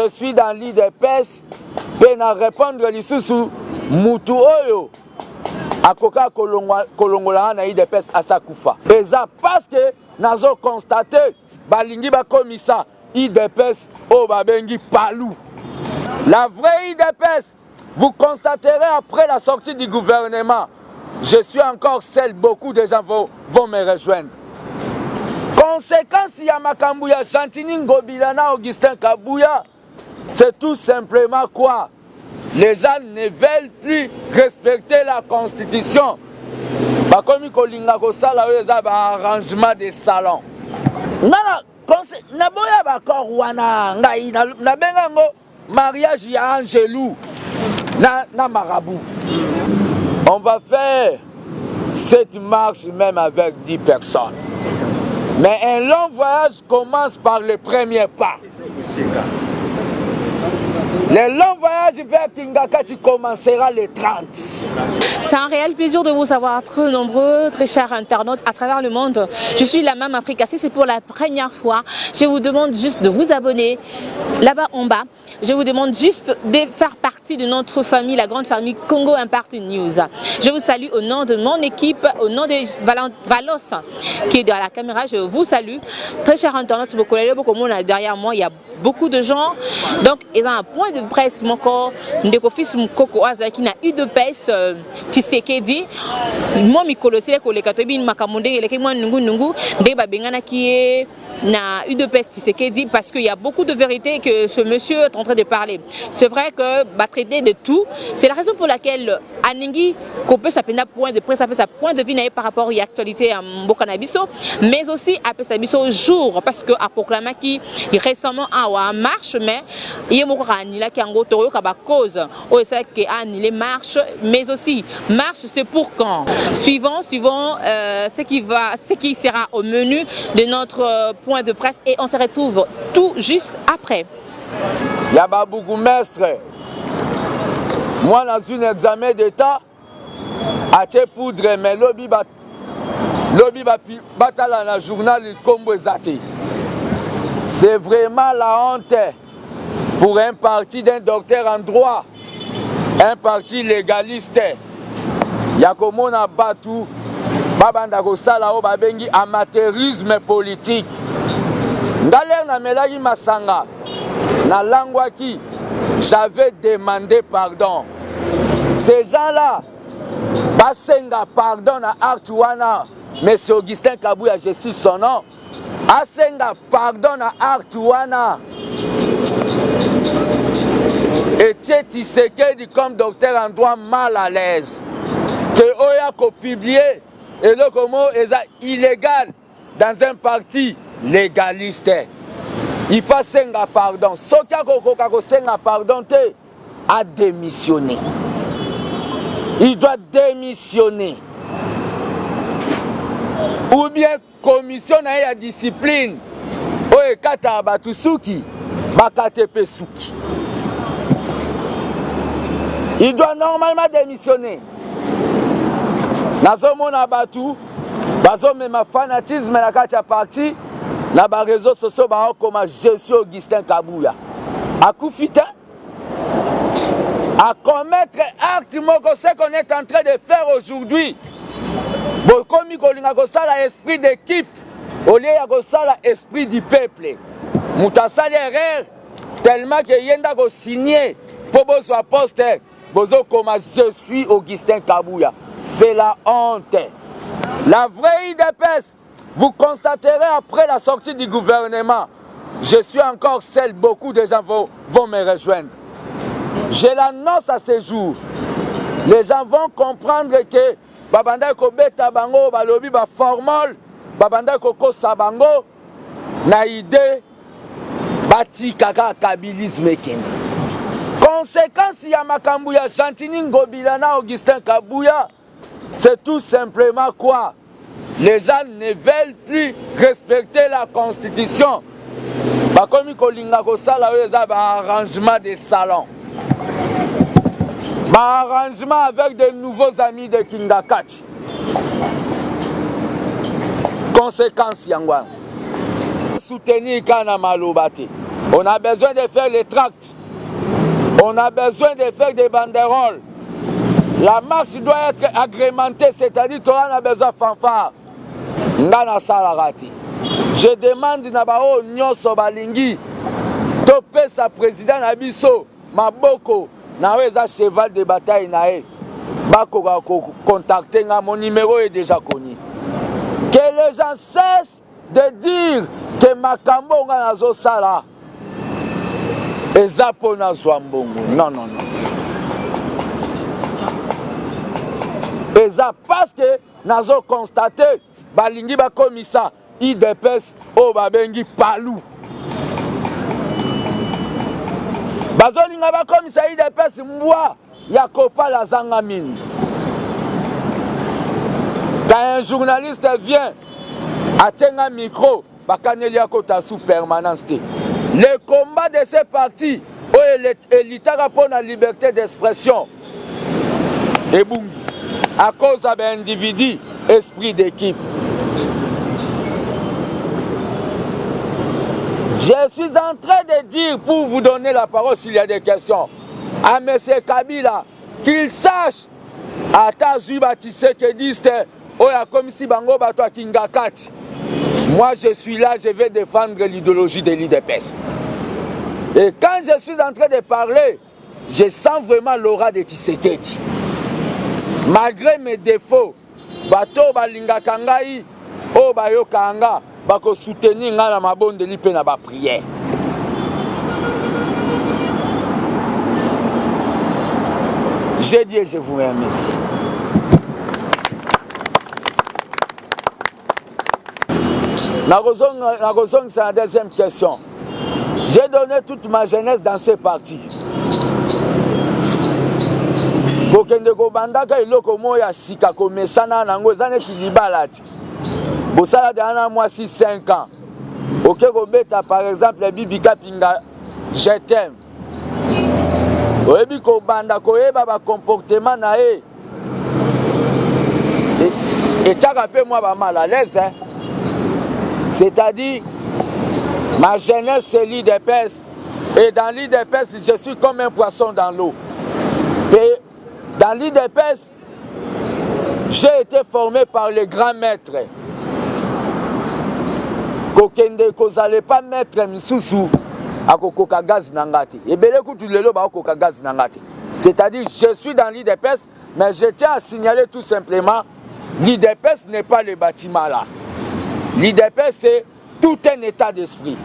Je suis dans l'IDPS, et na répondre lisusu mutu oyo akoka kolongola na IDPS asakufa. Et ça parce que nazo constaté balingi ba komisa IDPS o babengi palou. La vraie IDPS, vous constaterez après la sortie du gouvernement, je suis encore seul, beaucoup de gens vont me rejoindre. Conséquence ya makambu ya Chantini Ngobila na Augustin Kabouya, c'est tout simplement quoi? Les gens ne veulent plus respecter la constitution. Bakomi kolinga kosala oyo eza ba arrangement de salon. Na boya bakor wana ngai na benga ngo mariage ya Angelou na marabout. On va faire cette marche même avec 10 personnes. Mais un long voyage commence par le premier pas. Le long voyage vers Kingakati commencera le 30. C'est un réel plaisir de vous avoir très nombreux, très chers internautes à travers le monde. Je suis la Mame Africa. Si c'est pour la première fois, je vous demande juste de vous abonner là-bas en bas. Je vous demande juste de faire partie de notre famille, la grande famille Congo Impact News. Je vous salue au nom de mon équipe, au nom de Valos qui est derrière la caméra. Je vous salue. Très chers internautes, derrière moi, il y a beaucoup de gens. Donc, ils ont un point de presse, mon corps, de fils Mukoko Azaki na UDPS Tshisekedi. Moi, Mikolo, c'est que les Katobi, Makamonde, les Kemouan Nungu Nungu, des Babengana qui est na UDPS Tshisekedi parce qu'il y a beaucoup de vérités que ce monsieur est en train de parler. C'est vrai que traiter de tout. C'est la raison pour laquelle Aningi Kopé sa point de presse, sa point de vue par rapport à l'actualité à Mbokanabiso, mais aussi à Pesabiso jour parce que a proclamé qui récemment a marche, mais il y a Mourani là qui en gros cause au que annulé marche, mais aussi marche c'est pour quand. Suivant ce qui sera au menu de notre point de presse et on se retrouve tout juste après. Yaba Bougumestre, moi dans un examen d'état, à Tché Poudre, mais lobby batala dans le journal Combo Zati. C'est vraiment la honte pour un parti d'un docteur en droit, un parti légaliste. Yakomona Batu, Babanda Kosala o babengi amateurisme politique. Ngaler na melagi masanga, na langwaki, j'avais demandé pardon. Ces gens-là, basenga pardon à Artuana, M. Augustin Kabouya, je suis son nom. Asenga pardon à Artuana. Et Tshisekedi comme docteur en droit mal à l'aise. Que Oya ko publié et le comment est illégal dans un parti légaliste. Il faut senga pardon. Sokia ko senga pardon te a démissionné. Il doit démissionner. Ou bien commission na ya discipline. Oye kata batusuki bakate pesuki. Il doit normalement démissionner. Nazomona batu, bazomema fanatisme na kati ya parti, na ba réseaux sociaux ba comme je suis Augustin Kabouya. Akufita à commettre acte moko ce qu'on est en train de faire aujourd'hui. Bokomi kolinga kosala esprit d'équipe, au lieu ya kosala esprit du peuple. Mutasali erreur tellement que yenda ko signer pour bozwa poste. Bozo comme je suis Augustin Kabouya. C'est la honte. La vraie IDPS, vous constaterez après la sortie du gouvernement, je suis encore seul, beaucoup de gens vont me rejoindre. Je l'annonce à ce jour. Les gens vont comprendre que Babanda Kobeta Bango, Balobi, Baformol, Babanda Koko Sabango, Naïde, Bati Kaka Kabilisme Kende. Conséquence, il y a Makambu, ya Chantini Ngobila na Augustin Kabouya. C'est tout simplement quoi? Les gens ne veulent plus respecter la constitution. Bakomi kolinga kosala oyo eza ba arrangement de salon. Ba arrangement avec de nouveaux amis de Kingakati. Conséquence yangwa. Soutenir kana malobate. On a besoin de faire les tracts. On a besoin de faire des banderoles. La marche doit être agrémentée, c'est-à-dire qu'on a besoin de fanfare. Ngana Salarati. Je demande na bao nyonso balingi topesa président Nabiso Maboko naweza cheval de bataille nae bako contacter nga, mon numéro est déjà connu. Que les gens cessent de dire que makambo nga nazo sala ezapo na zwambongo. Non non non. Eza parce que nazo constater balingi bakomisa IDPS o babengi palou. Bazolinga bakomisa IDPS mbwa ya kopala zanga mini. Quand un journaliste vient atteindre un micro, bakaneli akota sous permanence. Le combat de ces partis est l'itara pour la liberté d'expression. Et boum, à cause d'un individu, esprit d'équipe. Je suis en train de dire, pour vous donner la parole s'il y a des questions, à M. Kabila, qu'il sache, à Tazu Batissé que disent, Oya comme si Bango Batwa Kingakati. Moi je suis là, je vais défendre l'idéologie de l'IDPS. Et quand je suis en train de parler, je sens vraiment l'aura de Tshisekedi. Malgré mes défauts, Bato Balinga Kangai, O Bayo Kanga, Bako soutenir na mabonde lipe na ba prière. J'ai dit et je vous remercie. C'est la deuxième question. J'ai donné toute ma jeunesse dans ces partis. Kokende ko bandaka iloko moya sika ko mesana nango zane tizibalati. Bosala de ana moi 6-5 ans. Ok ko beta par exemple Bibika Pinga je t'aime. Oyebi ko banda ko eba ba comportement na e. Et tchaka pe moi ba mal à l'aise hein. C'est-à-dire, ma jeunesse c'est l'IDPS. Et dans l'IDPS, je suis comme un poisson dans l'eau. Et dans l'IDPS, j'ai été formé par les grands maîtres. Kokende kozale pas maître misusu akokoka gaz nangati. Et belé kutulelo ba akokoka gaz nangati. C'est-à-dire, je suis dans l'IDPS, mais je tiens à signaler tout simplement, l'IDPS n'est pas le bâtiment là. L'IDPS c'est tout un état d'esprit.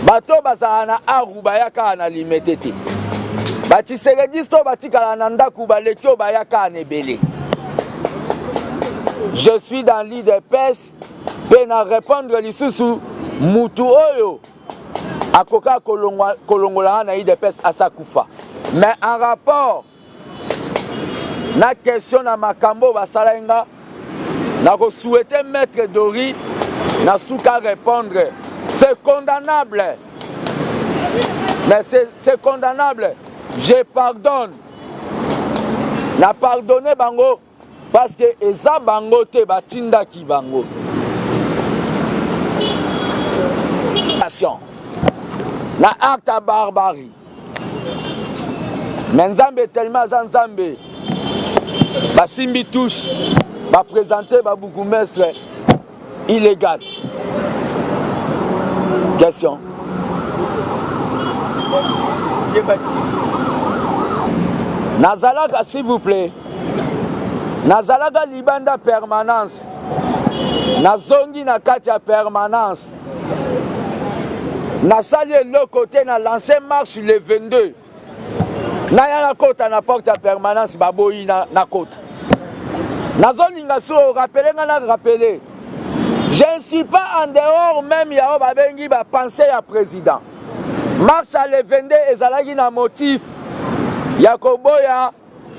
Bato bazana arubayaka na limetete. Batiserediste batikala nanda kubalekyo bayaka nebele. Je suis dans l'IDPS pour répondre lisusu mutu oyo akoka kolongola na IDPS asakufa. Mais en rapport na question na makambo basalenga na ko souhaiter maître Dori n'a su qu'à répondre. C'est condamnable. Mais c'est condamnable. Je pardonne. N'a pardonné Bango parce que Eza Bango te batinda ki Bango. Na acte à barbarie. Mais Nzambe tellement Nzambe. Basimbi touche. Va présenter Baboukou Mestre illégal. Question. Nazalaga, s'il vous plaît. Nazalaga Libanda permanence. Nazongi na katia permanence. Nasali le côté na lancé marche le 22. Naya na kota na porte à permanence baboyi na kota. Nazolinga so rappeler na rappeler. Je ne suis pas en dehors même ya babengi ba penser à président. Marche à le 22 ezalaki na motif Yakoboya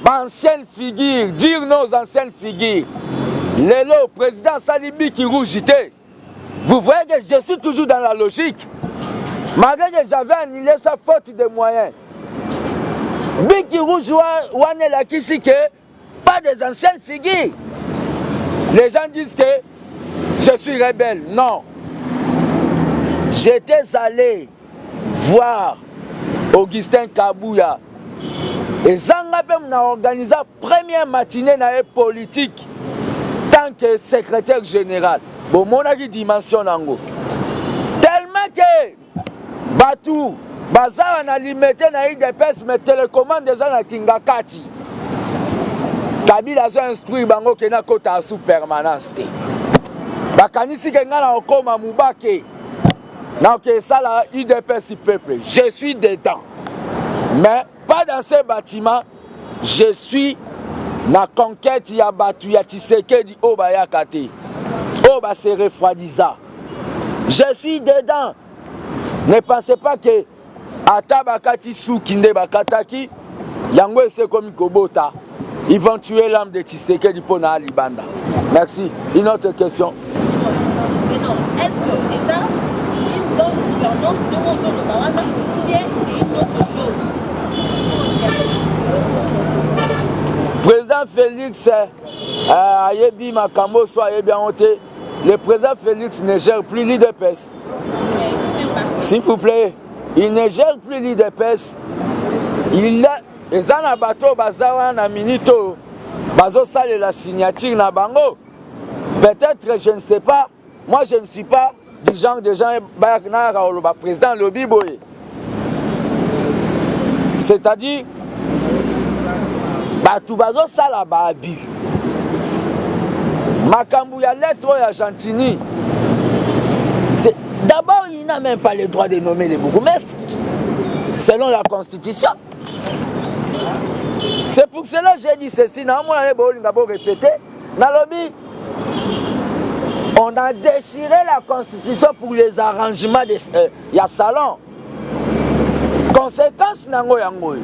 ancienne figure, dire nos anciennes figures. Lelo président Salibi qui rougité. Vous voyez que je suis toujours dans la logique. Malgré que j'avais annulé sa faute de moyens. Biki rouge wane la kisike, pas des anciennes figures. Les gens disent que je suis rebelle. Non. J'étais allé voir Augustin Kabouya. Et Zanga même a organisé la première matinée na politique tant que secrétaire général. Bon, mon dimension nango. Tellement que Batou, Bazar na limité na IDPS, mais télécommande des na Kingakati. Kabila a instruit bango ke na kota sous permanence. Bakanisi ke ngala okoma mubake. Na ke sala IDPS peuple. Je suis dedans. Mais pas dans ces bâtiments. Je suis na conquête ya batu ya Tshisekedi Obaya Kate. Oba se refroidisa. Je suis dedans. Ne pensez pas que Atabakati Soukinde Bakataki Yango ese comme Kobota. Ils vont tuer l'âme de Tshisekedi pour na Libanda. Merci. Une autre question. Mais non, est-ce que ça une bonne gouvernance de mon Bawana ou bien c'est une autre chose? Président Félix Ayebi Makambo soit bien honté. Le président Félix ne gère plus l'IDPS. S'il vous plaît, il ne gère plus l'IDPS. Il a les anabato bazawa na minito bazo sale la signature na bango. Peut-être je ne sais pas. Moi je ne suis pas du genre de gens na président Lobi Boye. C'est-à-dire batu bazo sala ba abi. Makambu ya lettre ya Gentini. D'abord, il n'a même pas le droit de nommer les bourgmestres, selon la Constitution. C'est pour cela que j'ai dit ceci. Répéter. Nalobi, on a déchiré la Constitution pour les arrangements de ya salon. Conséquence nango yango.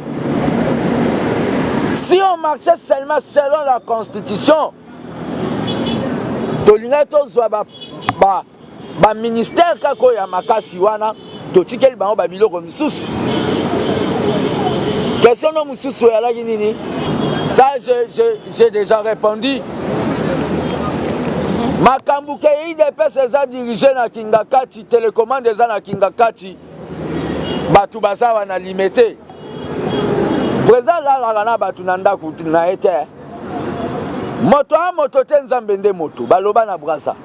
Si on marchait seulement selon la Constitution, tolinga tozwa ba ministère kako ya makasi wana totikeli bango ba biloko misusu. Question no mususu ya lagi nini? Ça j'ai déjà répondu. Makambu ke IDPS eza dirigé na Kingakati, télécommande eza na Kingakati. Batu baza wana limité. Président la na batu nanda kuti na ete. Moto a moto te nzambe nde moto baloba na brasa.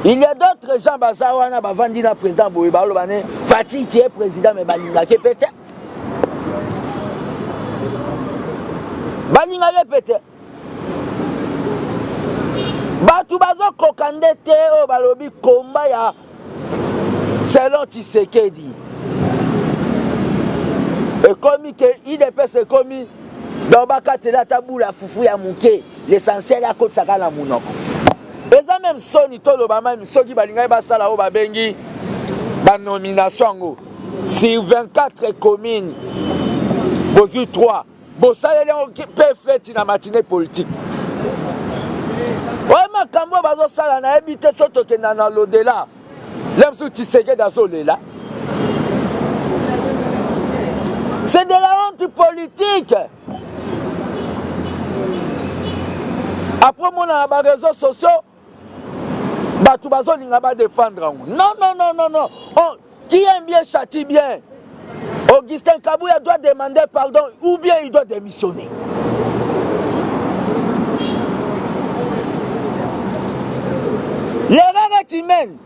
Il y a d'autres gens bazawana bavandi na président Boye balobane Fati tu es président mais balinga ke pété. Balinga ke pété. Batu bazo kokande te o balobi komba ya selon Tshisekedi. Et comme que IDPS c'est comme dans bakatela tabula fufu ya muke l'essentiel ya kota sakala munoko. Et ça même soni tolo ba même soki balinga ba sala o ba bengi ba nomination sur 24 communes bozu 3 bosaleli pe fête na matinée politique. Ouais makambo bazo sala na ebite soto ke na l'au-delà. L'aime sous Tshisekedi azolela. C'est de la honte politique. Après mon a ba réseaux sociaux batu bazo linga ba défendre. Non. Qui aime bien châtie bien. Augustin Kabouya doit demander pardon ou bien il doit démissionner. L'erreur est humaine.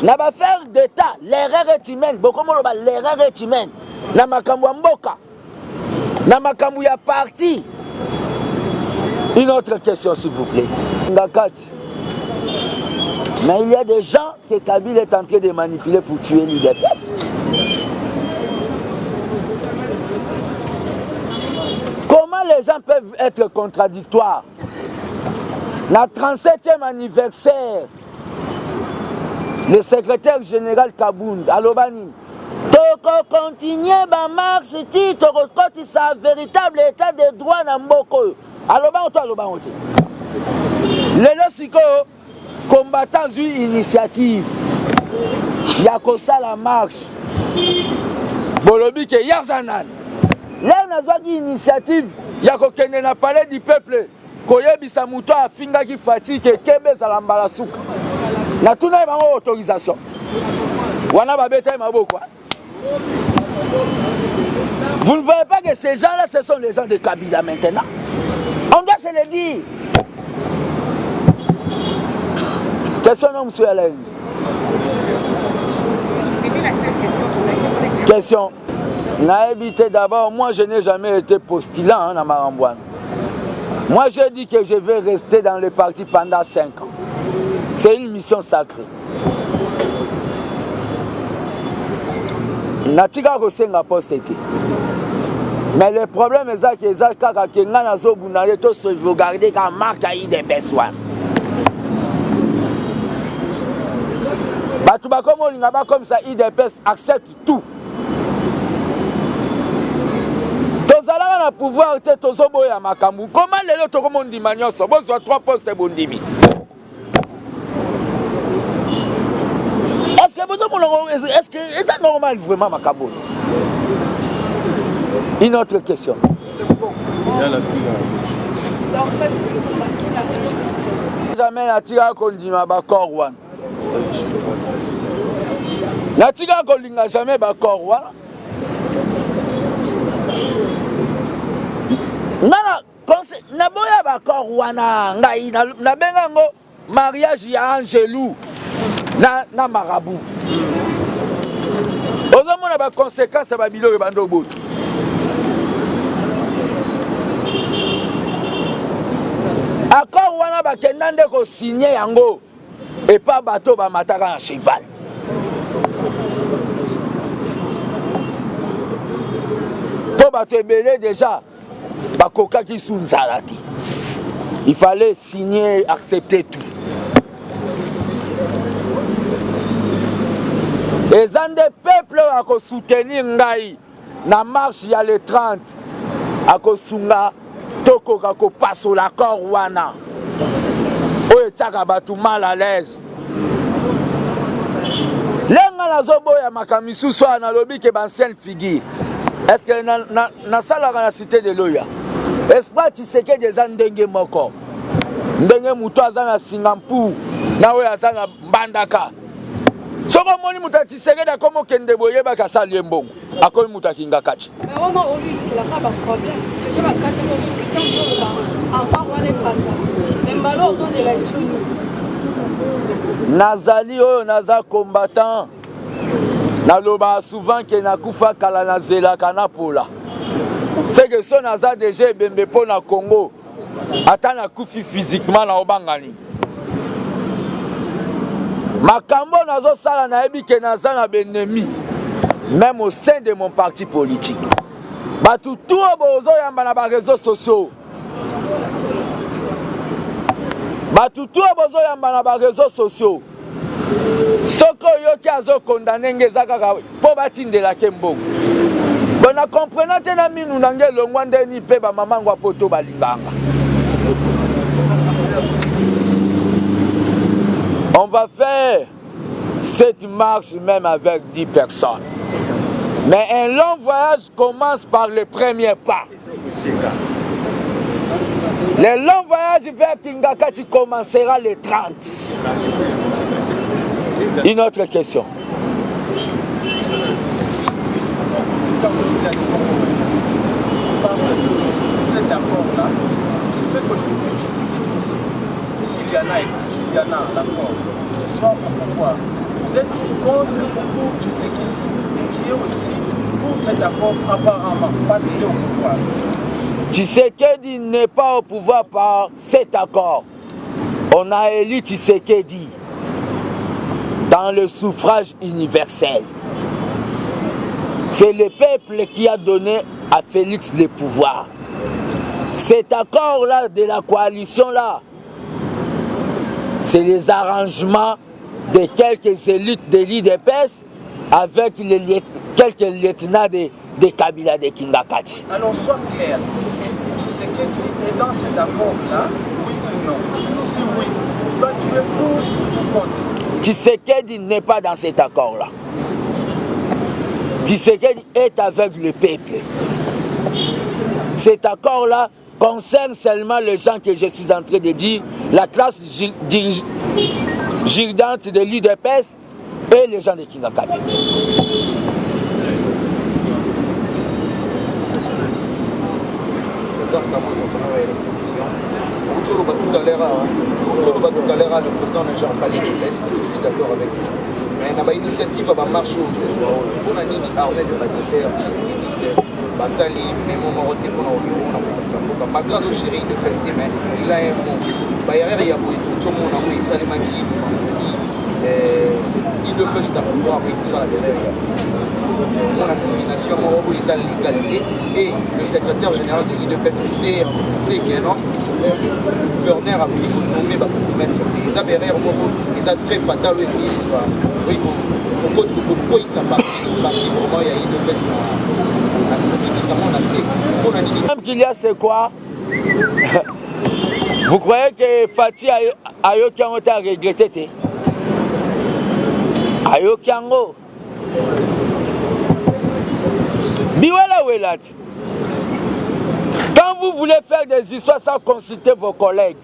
N'a pas faire d'état. L'erreur est humaine. Beaucoup de l'erreur est humaine. Na makambu mboka. Na makambu ya parti. Une autre question s'il vous plaît. Ngakati. Mais il y a des gens que Kabila est en train de manipuler pour tuer l'IDPS. Comment les gens peuvent être contradictoires? La 37e anniversaire, le secrétaire général Kabound, Alobani, Toko continue ma marche, Toko continue sa véritable état de droit dans Mboko. Aloban ou Aloban ou les lorsiko combattants une initiative. Il y a que ça la marche. Bolobi ke Yarzanan. Là on a une initiative. Il y a que na palais du peuple. Koyebisa muto afinga ki fatigue kebe za lambala suka. Na tuna ba autorisation. Wana babeta maboko. Vous ne voyez pas que ces gens-là, ce sont les gens de Kabila maintenant. On doit se le dire. Question, non, monsieur Alain? Question. Naïbité d'abord, moi je n'ai jamais été postulant dans Marambouane. Moi j'ai dit que je vais rester dans le parti pendant 5 ans. C'est une mission sacrée. Natika kosenga poste été. Mais le problème est que les gens qui ont sauvegarder quand marque a eu des personnes. Comme ça, IDPS accepte tout. Tozala na pouvoir te tozobo ya makambu. Comment les autres comment dit manioso? Bon, soit 3 postes bondimi. Est-ce que c'est normal vraiment makambu? Une autre question. Jamais natira kondima bakor wana. Natira kolinga jamais bakor wana. Na boya bakor wana ngai na benga ngo mariage ya Angelou na marabout. Ozomona ba conséquences ba biloko bando boto. Accord wana bakenda nde ko signer yango et pas bateau ba mataka na cheval. Po bateau belé déjà bakoka qui sous nzalati. Il fallait signer, accepter tout. Et des peuples à soutenir ngai na marche ya le 30 à kosunga toko kako passe l'accord wana. Oye tchaka batu mal à l'aise. Lenga na zobo ya makamisu so na lobi ke ancienne figure. Est-ce que na sala na cité de Loya? Espoir Tshisekedi des ndenge moko. Ndenge muto azana Singampur na oyo azana Mbandaka. Soko moni muta Tshisekedi akomo kende boye baka sali mbongo. Akomi muta kinga kati. Mais on a oublié qu'il a pas de problème. Je vais quand même Nazali oyo naza combattant. Naloba souvent que nakufa kala na zela kana pola. C'est que son naza déjà bembe po na Congo. Ata nakufi physiquement na obangani. Makambo nazo sala na yebi ke naza na benemi. Même au sein de mon parti politique. Batu tout bozo yamba na ba réseaux sociaux. Batu tout bozo yamba na ba réseaux sociaux. Soko yoki azo condamné ngezaka po batindela kembo. Bona comprenant tena minu nange longwande ni pe ba mamango apoto balinganga. On va faire cette marche même avec 10 personnes. Mais un long voyage commence par le premier pas. Le long voyage vers Kingakati commencera le 30. Une autre question. Cet accord-là, fait qu'aujourd'hui, s'il y en a l'accord, soit au pouvoir, vous êtes contre pour Tshisekedi, qui est aussi pour cet accord apparemment, parce qu'il est au pouvoir. Tshisekedi n'est pas au pouvoir par cet accord. On a élu Tshisekedi dans le suffrage universel. C'est le peuple qui a donné à Félix le pouvoir. Cet accord-là de la coalition-là, c'est les arrangements de quelques élites de l'IDPS avec quelques lieutenants de Kabila de Kingakati. Alors, sois clair, Tshisekedi est dans cet accord-là, oui ou non? Si oui, toi tu es pour ou contre? Tshisekedi n'est pas dans cet accord-là. Tshisekedi est avec le peuple. Cet accord-là concerne seulement les gens que je suis en train de dire, la classe dirigeante de l'IDPS et les gens de Kingakati. César Kamoto pendant la télévision. Tout à l'heure, le président n'a jamais parlé de l'Est, je suis d'accord avec lui. Mais il y a une initiative à marcher aux yeux. On a une armée de bâtisseurs, artistes et guidistes. Basali, même au Maroc, on a eu Makazo chéri de peste, mais il a un mot. Bayer, il y a tout le monde, oui, Salimaki, il de peste à pouvoir, oui, tout ça là derrière. Mon nomination, il y a l'égalité. Et le secrétaire général de l'IDPS, c'est que non. Le gouverneur a pris nommé les abérères, ils ont très fatal. Oui, il faut que ça parti vraiment, il y a une de baisse Même qu'il y a, c'est quoi? Vous croyez que Fatih a eu qui a regretté? A eu qui a Biwala Welat. Quand vous voulez faire des histoires sans consulter vos collègues,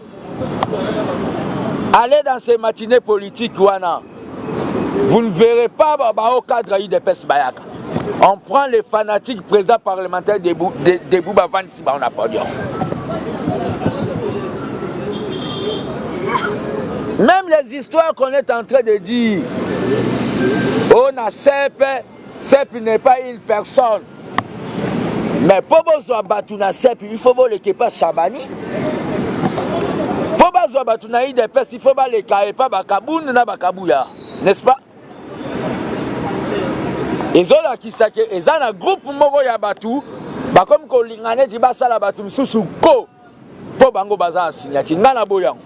allez dans ces matinées politiques, vous ne verrez pas au cadre de PES Bayaka. On prend les fanatiques présents parlementaires des Bouba Van si on n'a pas dit. Même les histoires qu'on est en train de dire, on a CEP n'est pas une personne. Mais pour besoin batuna CEP, il faut que l'équipe Chabani. Pour besoin batuna il faut que les Kaepa Bakaboun na Bakabouya, n'est-ce pas? Ils ont la kisake, ils ont un groupe moko ya batu, ba comme ko lingane di basa la batu msusu ko. Po bango baza signati ngana boyang.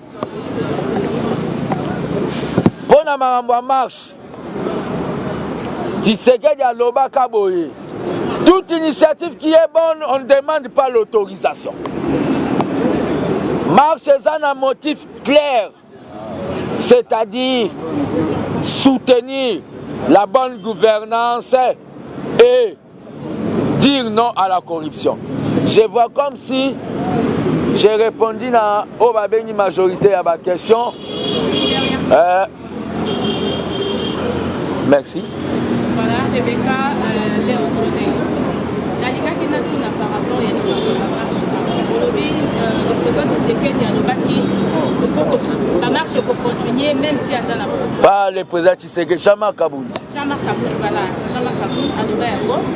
Pona marambo marche. Tshisekedi a loba kaboye. Toute initiative qui est bonne, on ne demande pas l'autorisation. Marche est un motif clair, c'est-à-dire soutenir la bonne gouvernance et dire non à la corruption. Je vois comme si j'ai répondu à la majorité à ma question. Merci. Voilà, Rebecca, Léon Joné. La Liga qui n'a tout par rapport à le président Tshisekedi a la marche pour continuer, même si Azana. Pas le président Tshisekedi, Jean-Marc Kaboul. Jean-Marc Kaboul, voilà. Jean-Marc Kaboul, à Nouvelle-Europe.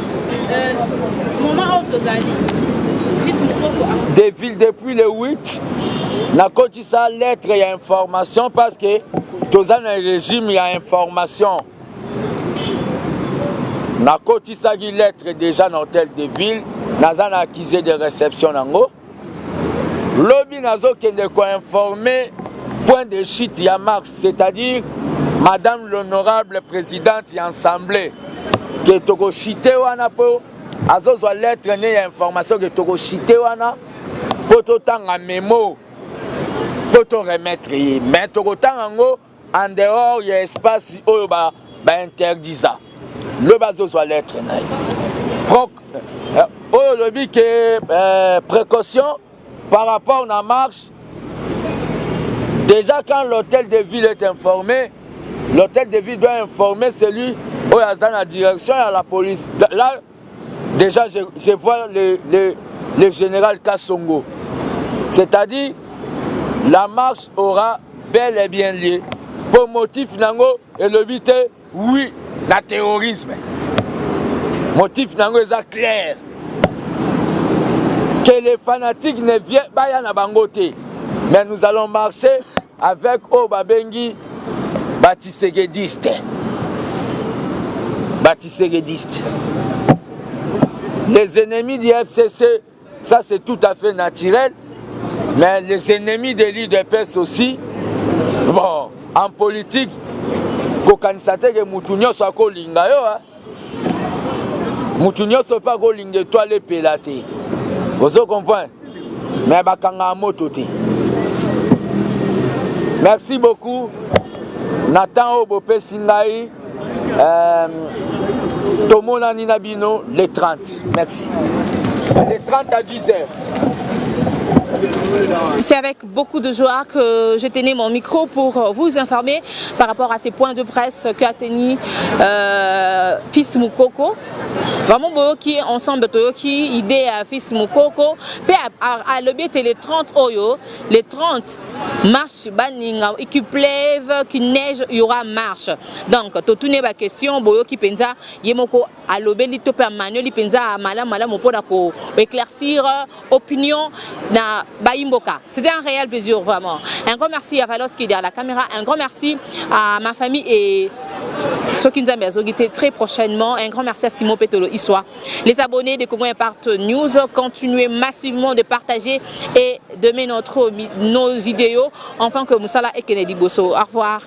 Moment où des villes depuis le 8, la côte ça lettre, il y a information parce que dans un régime, il y a information. Na côté ça qui lettre déjà dans l'hôtel de ville, nous avons accusé de réception en haut. Lobby nazo qui ne quoi informer point de chute ya marche, c'est-à-dire Madame l'honorable présidente y assemblée que toko cité wana po azo zo lettre ne information que toko cité wana po to tanga mémo po to remettre mais toko tanga ngo en dehors y a espace oyo ba interdisa. Le bazo soit lettre naï. Oh le que précaution par rapport à la marche. Déjà quand l'hôtel de ville est informé, l'hôtel de ville doit informer celui où il y a la direction et à la police. Là, déjà je vois le général Kassongo. C'est-à-dire la marche aura bel et bien lieu. Pour motif nango et le but est oui. Le terrorisme. Motif est clair. Que les fanatiques ne viennent pas à Bangote. Mais nous allons marcher avec Obabengi Batiségédiste. Les ennemis du FCC, ça c'est tout à fait naturel. Mais les ennemis de l'IDPS aussi, bon, en politique, kokanisate ke mutu nyonso akolinga yo mutu nyonso pa kolinga étoile pela te. Vous comprenez? Mais bakanga moto te. Merci beaucoup. Nathan Obope Singai Tomona Ninabino les 30. Merci. Les 30 à 10 heures. C'est avec beaucoup de joie que je tenais mon micro pour vous informer par rapport à ces points de presse qu'a tenu Fils Moukoko. Vraiment, qui ensemble, qui idée à Fils Moukoko, puis à le but, les 30 oyo, les 30 marches, et qui pleuve, qui neige, il y aura marche. Donc, tout n'est pas question, boyo qui pensa, yemoko à l'obéli, tout per manuel, il pensa, malam, pour éclaircir opinion na Baimboka. C'était un réel plaisir, vraiment. Un grand merci à Valos qui est derrière la caméra, un grand merci à ma famille et ceux qui nous ont été très prochainement. Un grand merci à Simon Petolo Issois. Les abonnés de Congo Impact News, continuez massivement de partager et de mettre nos vidéos en tant que Moussala et Kennedy Bosso. Au revoir.